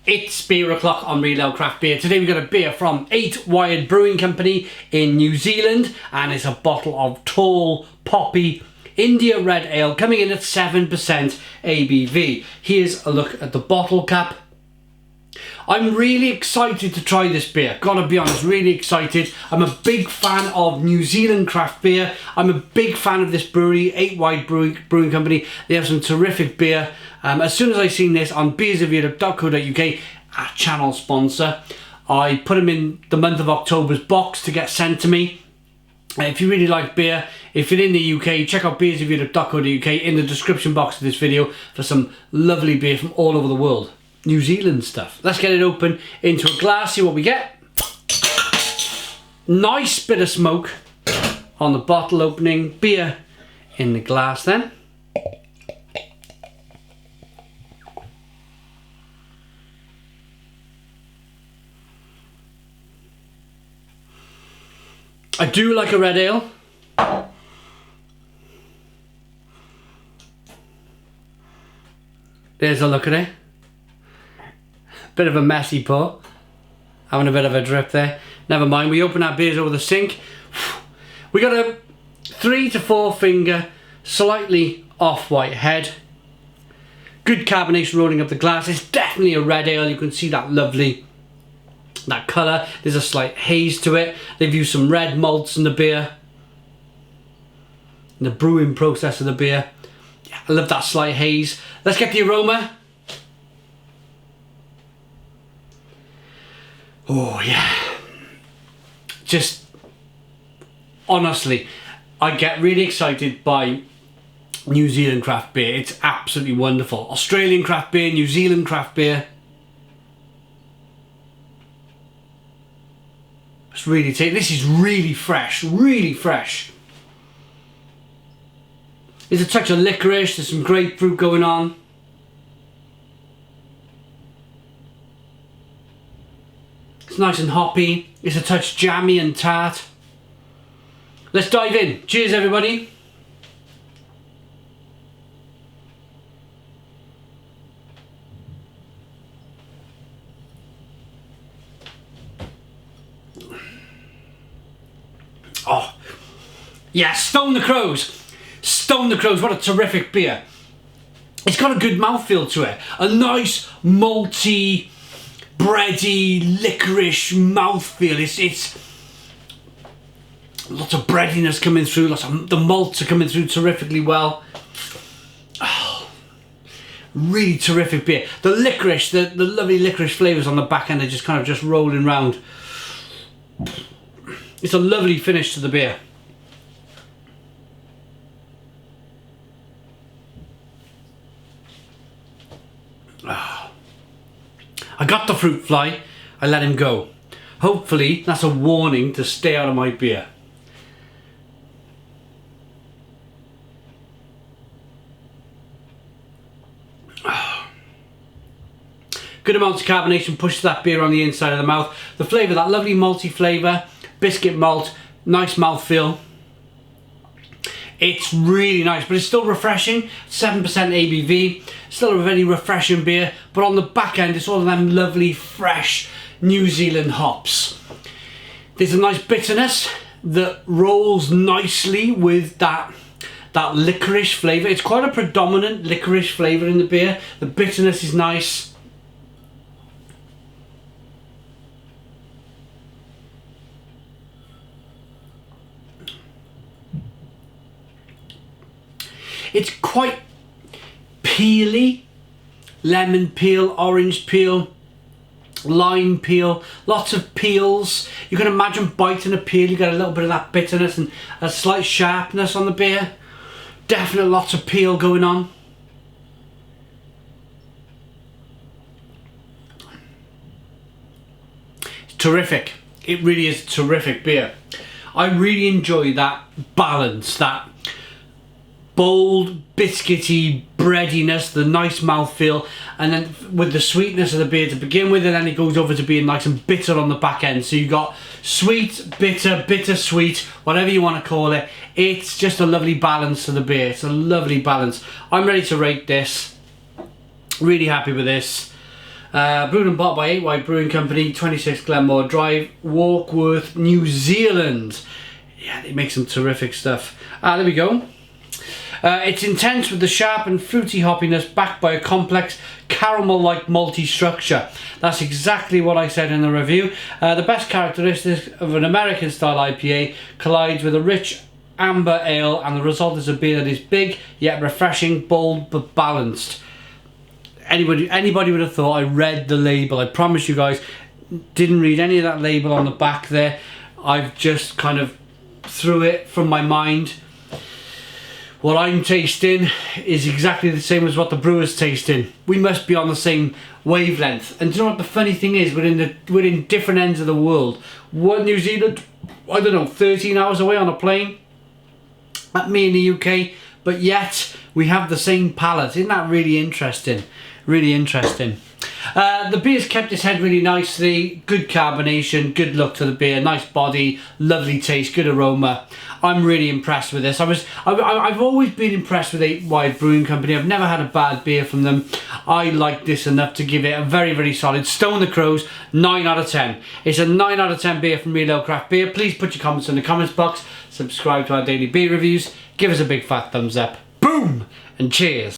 It's beer o'clock on Real Ale Craft Beer. Today we've got a beer from 8 Wired Brewing Company in New Zealand, and it's a bottle of tall, poppy India Red Ale coming in at 7% ABV. Here's a look at the bottle cap. I'm really excited to try this beer, gotta be honest, really excited. I'm a big fan of New Zealand craft beer. I'm a big fan of this brewery, 8 Wide Brewing Company. They have some terrific beer. As soon as I seen this on beersofeurope.co.uk, a channel sponsor, I put them in the month of October's box to get sent to me. If you really like beer, if you're in the UK, check out beersofeurope.co.uk in the description box of this video for some lovely beer from all over the world. New Zealand stuff. Let's get it open into a glass, see what we get. Nice bit of smoke on the bottle opening. Beer in the glass then. I do like a red ale. There's a look at it. Bit of a messy pour. Having a bit of a drip there. Never mind, we open our beers over the sink. We got a 3 to 4 finger, slightly off-white head. Good carbonation rolling up the glass. It's definitely a red ale. You can see that lovely, that colour. There's a slight haze to it. They've used some red malts in the beer, in the brewing process of the beer. Yeah, I love that slight haze. Let's get the aroma. Oh yeah, just honestly, I get really excited by New Zealand craft beer. It's absolutely wonderful. Australian craft beer, New Zealand craft beer. It's really tasty. This is really fresh, really fresh. There's a touch of licorice, there's some grapefruit going on. It's nice and hoppy. It's a touch jammy and tart. Let's dive in. Cheers, everybody. Oh, yeah, Stone the Crows. Stone the Crows, what a terrific beer. It's got a good mouthfeel to it. A nice malty, bready, licorice mouthfeel. It's lots of breadiness coming through, lots of the malts are coming through terrifically well. Oh, really terrific beer. The licorice, the lovely licorice flavours on the back end are just kind of just rolling round. It's a lovely finish to the beer. I got the fruit fly, I let him go. Hopefully that's a warning to stay out of my beer. Good amounts of carbonation pushes that beer on the inside of the mouth. The flavour, that lovely malty flavour, biscuit malt, nice mouthfeel. It's really nice, but it's still refreshing. 7% ABV, still a very refreshing beer, but on the back end it's all of them lovely fresh New Zealand hops. There's a nice bitterness that rolls nicely with that licorice flavour. It's quite a predominant licorice flavour in the beer. The bitterness is nice. It's quite peely, lemon peel, orange peel, lime peel, lots of peels. You can imagine biting a peel, you get a little bit of that bitterness and a slight sharpness on the beer. Definitely lots of peel going on. It's terrific. It really is a terrific beer. I really enjoy that balance, that bold, biscuity breadiness, the nice mouthfeel, and then with the sweetness of the beer to begin with, and then it goes over to being nice and bitter on the back end. So you got sweet, bitter, bittersweet, whatever you want to call it. It's just a lovely balance to the beer. It's a lovely balance. I'm ready to rate this. Really happy with this. Brewed and bottled by 8 Wide Brewing Company, 26 Glenmore Drive, Warkworth, New Zealand. Yeah, they make some terrific stuff. There we go. It's intense with the sharp and fruity hoppiness backed by a complex caramel-like malty structure. That's exactly what I said in the review. The best characteristics of an American-style IPA collides with a rich amber ale, and the result is a beer that is big, yet refreshing, bold, but balanced. Anybody would have thought I read the label. I promise you guys, didn't read any of that label on the back there. I've just kind of threw it from my mind. What I'm tasting is exactly the same as what the brewer's tasting. We must be on the same wavelength. And do you know what the funny thing is? We're in different ends of the world. What, New Zealand, I don't know, 13 hours away on a plane. At me in the UK, but yet we have the same palate. Isn't that really interesting? Really interesting. The beer's kept its head really nicely. Good carbonation, good look to the beer, nice body, lovely taste, good aroma. I'm really impressed with this. I've always been impressed with 8 Wide Brewing Company. I've never had a bad beer from them. I like this enough to give it a very, very solid Stone the Crows 9 out of 10. It's a 9 out of 10 beer from Real Ale Craft Beer. Please put your comments in the comments box. Subscribe to our daily beer reviews. Give us a big fat thumbs up. Boom! And cheers.